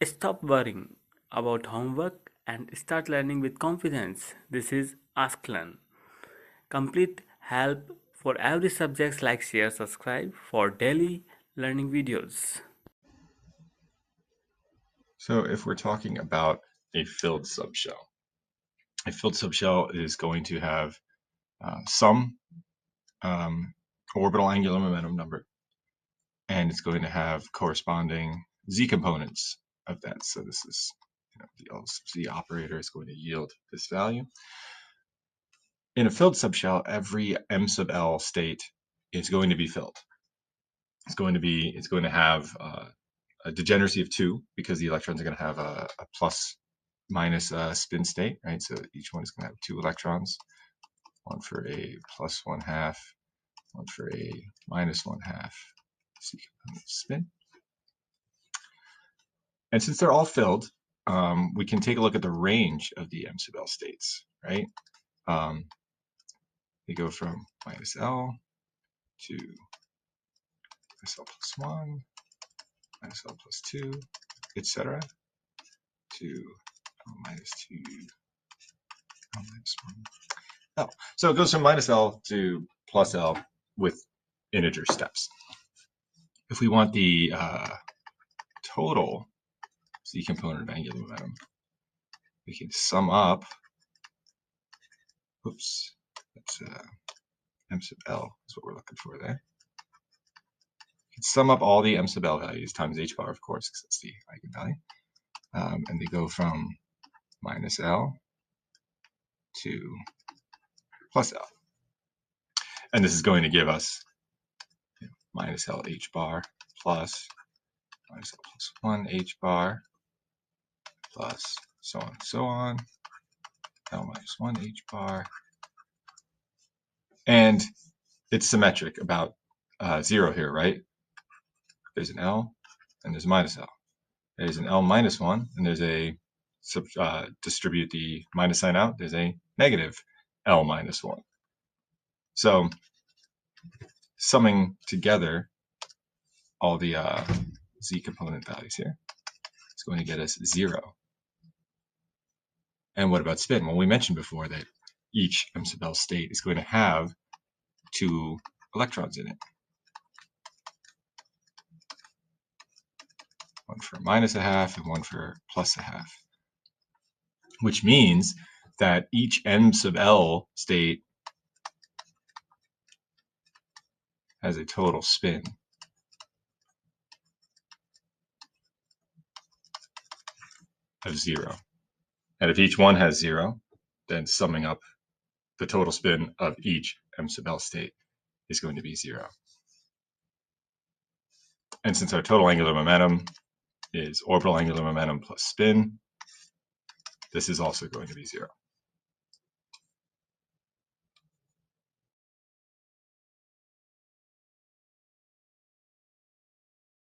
Stop worrying about homework and start learning with confidence. This is Ask Learn. Complete help for every subject. Like, share, subscribe for daily learning videos. So if we're talking about a filled subshell, a filled subshell is going to have some um, orbital angular momentum number, and it's going to have corresponding z components of that. So this is the L sub z operator is going to yield this value. In a filled subshell, every m sub l state is going to be filled. It's going to have a degeneracy of 2 because the electrons are going to have a plus minus spin state, right? So each one is going to have 2 electrons, one for a plus 1/2, one for a minus 1/2 spin. And since they're all filled, we can take a look at the range of the m sub l states, right? They go from minus L to minus L plus 1, minus L plus 2, etc. to L minus 2, L minus 1, L. So it goes from minus L to plus L with integer steps. If we want the total z component of angular momentum, we can sum up, oops, that's m sub L is what we're looking for there. We can sum up all the m sub L values times h bar, of course, because that's the eigenvalue. And they go from minus L to plus L. And this is going to give us minus L h bar plus minus L plus 1 h bar plus so on and so on, L minus 1 h bar. And it's symmetric about 0 here, right? There's an L and there's a minus L. There's an L minus 1 and there's a distribute the minus sign out, there's a negative L minus 1. So summing together all the z component values here is going to get us 0. And what about spin? Well, we mentioned before that each m sub l state is going to have 2 electrons in it. One for minus 1/2 and one for plus 1/2. Which means that each m sub l state has a total spin of 0. And if each one has 0, then summing up the total spin of each m sub l state is going to be 0. And since our total angular momentum is orbital angular momentum plus spin, this is also going to be 0.